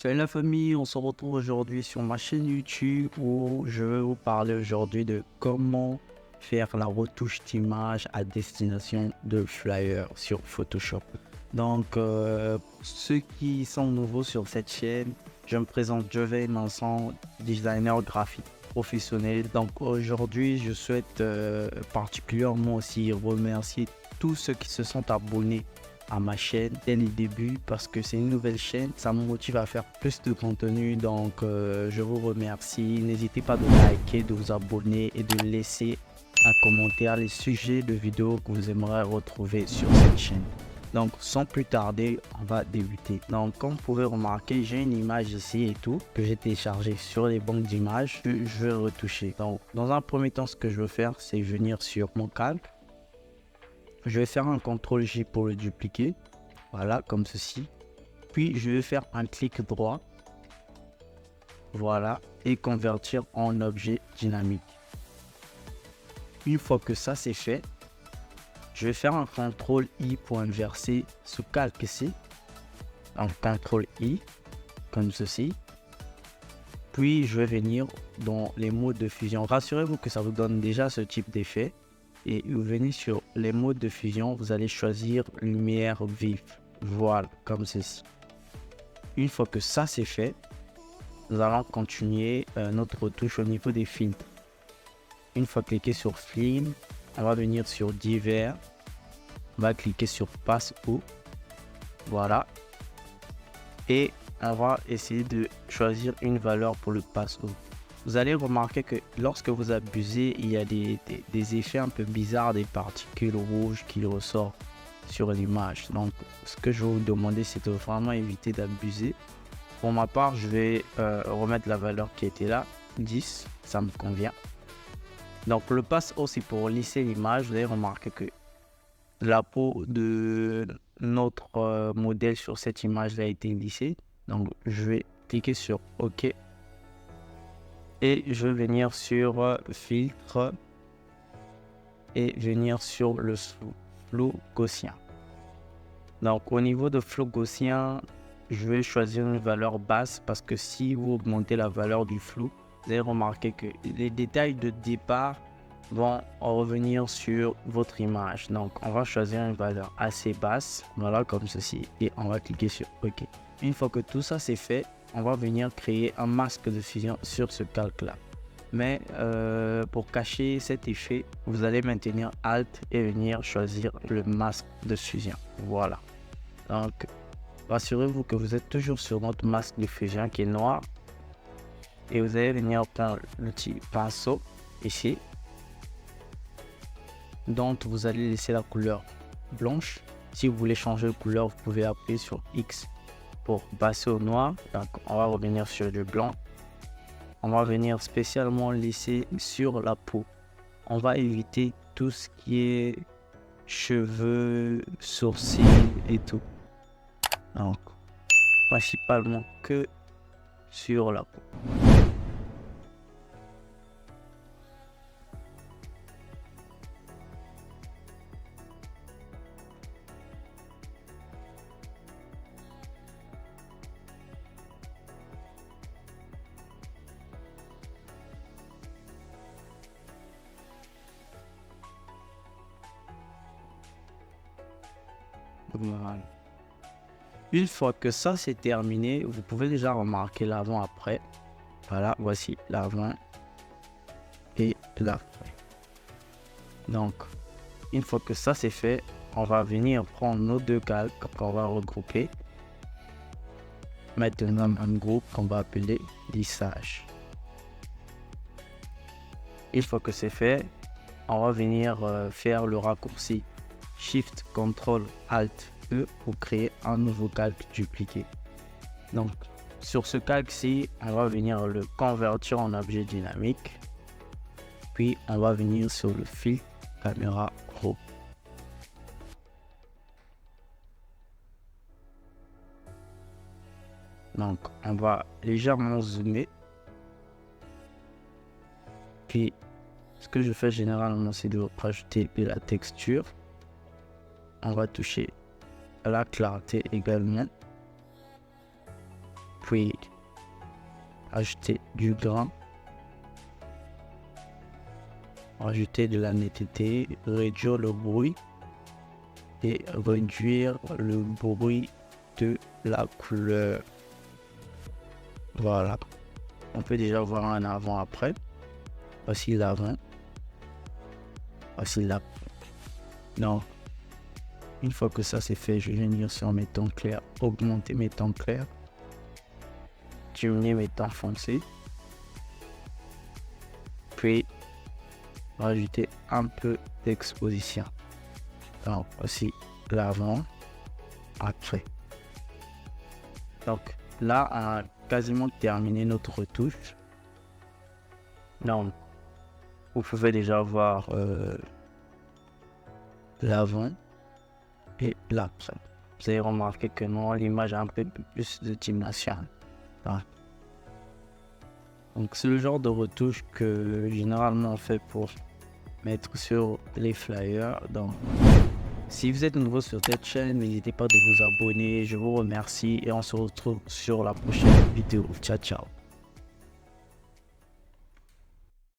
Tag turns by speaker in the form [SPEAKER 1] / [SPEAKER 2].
[SPEAKER 1] Salut la famille, on se retrouve aujourd'hui sur ma chaîne YouTube où je vais vous parler aujourd'hui de comment faire la retouche d'image à destination de flyer sur Photoshop. Donc, pour ceux qui sont nouveaux sur cette chaîne, je me présente Joven Vincent, designer graphique professionnel. Donc aujourd'hui, je souhaite particulièrement aussi remercier tous ceux qui se sont abonnés à ma chaîne dès le début parce que c'est une nouvelle chaîne, ça me motive à faire plus de contenu, donc je vous remercie. N'hésitez pas de liker, de vous abonner et de laisser un commentaire les sujets de vidéos que vous aimeriez retrouver sur cette chaîne. Donc sans plus tarder, on va débuter. Donc comme vous pouvez remarquer, j'ai une image ici et tout que j'ai téléchargé sur les banques d'images que je vais retoucher. Donc dans un premier temps, ce que je veux faire, c'est venir sur mon calque. Je vais faire un CTRL J pour le dupliquer, voilà, comme ceci. Puis je vais faire un clic droit, voilà, et convertir en objet dynamique. Une fois que ça c'est fait, je vais faire un CTRL I pour inverser ce calque ici. Un CTRL I, comme ceci. Puis je vais venir dans les modes de fusion. Rassurez-vous que ça vous donne déjà ce type d'effet. Et vous venez sur les modes de fusion, vous allez choisir lumière vive. Voilà, comme ceci. Une fois que ça c'est fait, nous allons continuer notre retouche au niveau des filtres. Une fois cliqué sur film, on va venir sur divers. On va cliquer sur passe haut. Voilà. Et on va essayer de choisir une valeur pour le passe haut. Vous allez remarquer que lorsque vous abusez, il y a des effets un peu bizarres, des particules rouges qui ressortent sur l'image. Donc, ce que je vais vous demander, c'est de vraiment éviter d'abuser. Pour ma part, je vais remettre la valeur qui était là, 10, ça me convient. Donc, le passe haut, c'est pour lisser l'image. Vous allez remarquer que la peau de notre modèle sur cette image a été lissée. Donc, je vais cliquer sur OK. Et je vais venir sur filtre et venir sur le flou gaussien. Donc au niveau de flou gaussien, je vais choisir une valeur basse parce que si vous augmentez la valeur du flou, vous allez remarquer que les détails de départ vont revenir sur votre image. Donc on va choisir une valeur assez basse, voilà, comme ceci, et on va cliquer sur OK. Une fois que tout ça c'est fait, on va venir créer un masque de fusion sur ce calque là. Mais pour cacher cet effet, vous allez maintenir Alt et venir choisir le masque de fusion. Voilà. Donc, rassurez-vous que vous êtes toujours sur notre masque de fusion qui est noir. Et vous allez venir prendre le petit pinceau ici. Donc, vous allez laisser la couleur blanche. Si vous voulez changer de couleur, vous pouvez appuyer sur X pour passer au noir. Donc, on va revenir sur le blanc. On va venir spécialement lisser sur la peau. On va éviter tout ce qui est cheveux, sourcils et tout. Donc, principalement que sur la peau. Voilà. Une fois que ça c'est terminé, vous pouvez déjà remarquer l'avant-après. Voilà, voici l'avant et l'après. Donc, une fois que ça c'est fait, on va venir prendre nos deux calques qu'on va regrouper. Maintenant, un groupe qu'on va appeler lissage. Une fois que c'est fait, on va venir faire le raccourci Shift Ctrl Alt E pour créer un nouveau calque dupliqué. Donc sur ce calque-ci, on va venir le convertir en objet dynamique. Puis on va venir sur le filtre caméra pro. Donc on va légèrement zoomer. Puis ce que je fais généralement, c'est de rajouter de la texture. On va toucher à la clarté également. puis ajouter du grain, rajouter de la netteté, réduire le bruit et réduire le bruit de la couleur. Voilà, on peut déjà voir un avant-après. Voici l'avant, voici l'après. Donc, une fois que ça c'est fait, je vais venir sur mes tons clairs, augmenter mes tons clairs, diminuer mes tons foncés, puis rajouter un peu d'exposition. Donc, voici l'avant, après. Donc, là, on a quasiment terminé notre retouche. Donc, vous pouvez déjà voir l'avant et l'après. Vous avez remarqué que non, l'image a un peu plus de dimension. Donc c'est le genre de retouche que généralement on fait pour mettre sur les flyers. Donc si vous êtes nouveau sur cette chaîne, n'hésitez pas de vous abonner. Je vous remercie et on se retrouve sur la prochaine vidéo. Ciao ciao.